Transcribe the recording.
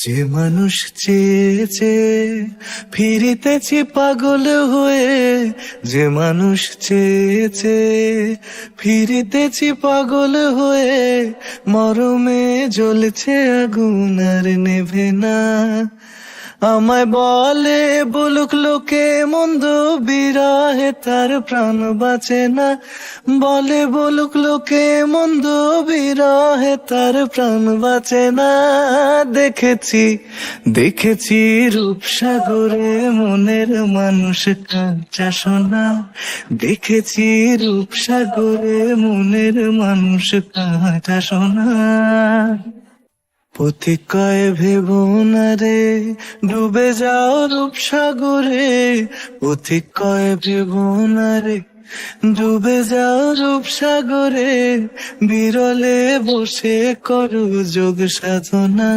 যে মানুষ চেয়েছে ফিরিতেছি পাগল হয়ে, যে মানুষ চেয়েছে ফিরিতেছি পাগল হয়ে, মরমে জ্বলছে আগুন আর নেভে না। আমায় বলে বলুক লোকে মন্দ, বিরহে তার প্রাণ বাঁচে না। বলে বলুক লোকে মন্দ, বিরহে তার প্রাণ বাঁচে না। দেখেছি দেখেছি রূপসাগরে মনের মানুষ কাঁচা সোনা। দেখেছি রূপসাগরে মনের মানুষ কাঁচা সোনা। পথিক কয় ভেবো না রে ডুবে যাও রূপসাগরে। পথিক কয় ভেবো না রে ডুবে যাও রূপসাগরে। বিরলে বসে করো যোগ সাধনা।